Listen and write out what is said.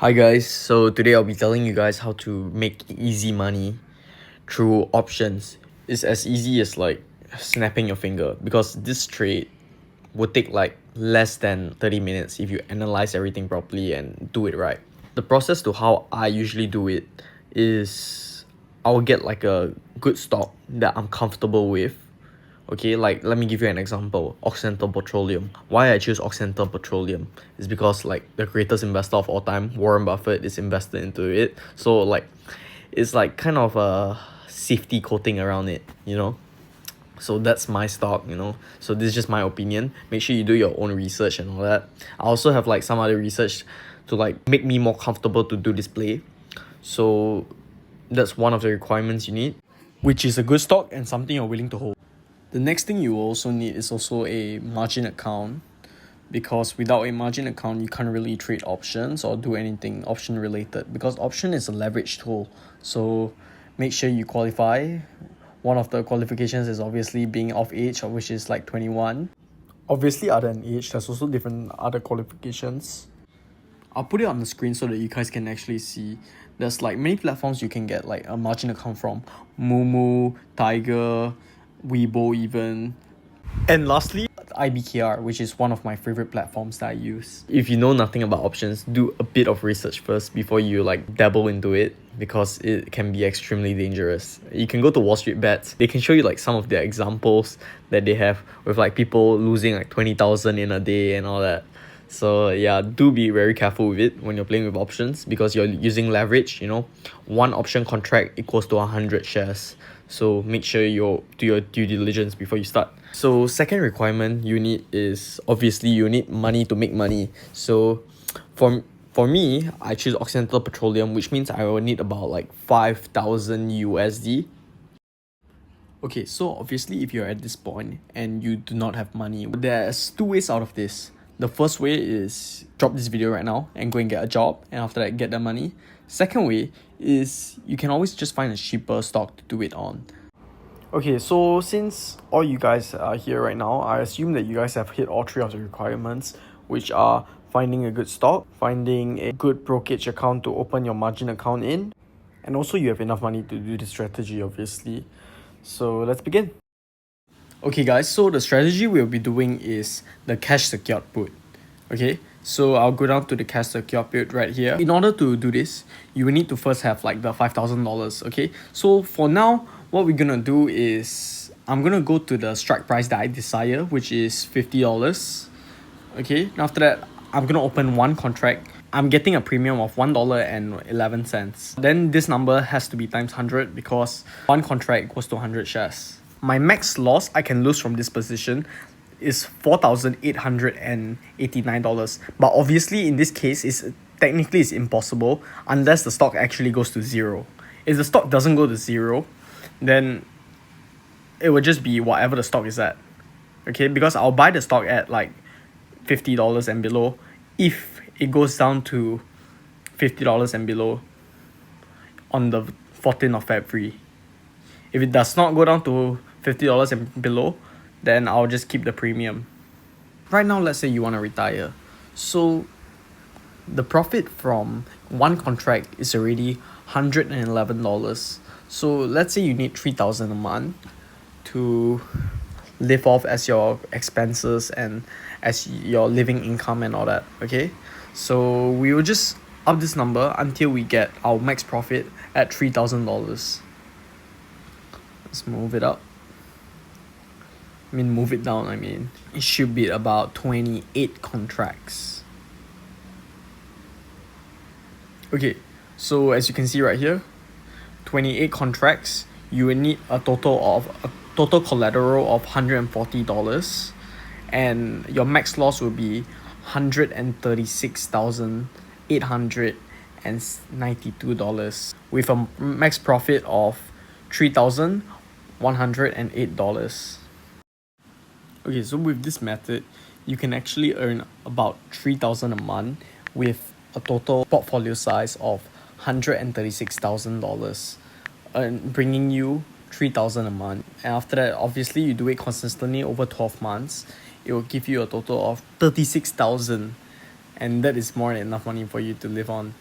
Hi guys, so today I'll be telling you guys how to make easy money through options. It's as easy as like snapping your finger because this trade would take like less than 30 minutes if you analyze everything properly and do it right. The process to how I usually do it is I'll get like a good stock that I'm comfortable with. Okay, like let me give you an example. Occidental Petroleum. Why I choose Occidental Petroleum is because like the greatest investor of all time, Warren Buffett, is invested into it. So like it's like kind of a safety coating around it. So that's my stock. So this is just my opinion. Make sure you do your own research and all that. I also have like some other research to like make me more comfortable to do this play. So that's one of the requirements you need, which is a good stock and something you're willing to hold. The next thing you will also need is also a margin account, because without a margin account you can't really trade options or do anything option related, because option is a leverage tool. So make sure you qualify. One of the qualifications is obviously being of age, which is like 21. Obviously other than age, there's also different other qualifications. I'll put it on the screen so that you guys can actually see. There's like many platforms you can get like a margin account from: Moomoo, Tiger, Weibo even. And lastly, IBKR, which is one of my favorite platforms that I use. If you know nothing about options, do a bit of research first before you like dabble into it, because it can be extremely dangerous. You can go to Wall Street Bets. They can show you like some of their examples that they have with like people losing like 20,000 in a day and all that. So yeah, do be very careful with it when you're playing with options, because you're using leverage. One option contract equals to 100 shares. So make sure you do your due diligence before you start. So second requirement you need is obviously you need money to make money. So for me, I choose Occidental Petroleum, which means I will need about like 5,000 USD. Okay, so obviously if you're at this point and you do not have money, there's two ways out of this. The first way is drop this video right now and go and get a job, and after that get the money. Second way is you can always just find a cheaper stock to do it on. Okay, so since all you guys are here right now, I assume that you guys have hit all three of the requirements, which are finding a good stock, finding a good brokerage account to open your margin account in, and also you have enough money to do the strategy, obviously. So let's begin. Okay guys, so the strategy we'll be doing is the cash secured put. Okay, so I'll go down to the cash secured put right here. In order to do this, you will need to first have like the $5,000. Okay, so for now, what we're gonna do is I'm gonna go to the strike price that I desire, which is $50. Okay, and after that, I'm gonna open one contract. I'm getting a premium of $1.11. Then this number has to be times 100, because one contract equals to 100 shares. My max loss I can lose from this position is $4,889. But obviously in this case, technically it's impossible unless the stock actually goes to zero. If the stock doesn't go to zero, then it would just be whatever the stock is at. Okay, because I'll buy the stock at like $50 and below. If it goes down to $50 and below on the 14th of February. If it does not go down to $50 and below, then I'll just keep the premium. Right now, let's say you want to retire. So the profit from one contract is already $111. So let's say you need $3,000 a month to live off as your expenses and as your living income and all that. Okay, so we will just up this number until we get our max profit at $3,000. Let's move it up. Move it down. It should be about 28 contracts. Okay, so as you can see right here, 28 contracts. You will need a total collateral of $140, and your max loss will be $136,892 with a max profit of $3,108. Okay, so with this method, you can actually earn about $3,000 a month with a total portfolio size of $136,000, bringing you $3,000 a month. And after that, obviously, you do it consistently over 12 months. It will give you a total of $36,000, and that is more than enough money for you to live on.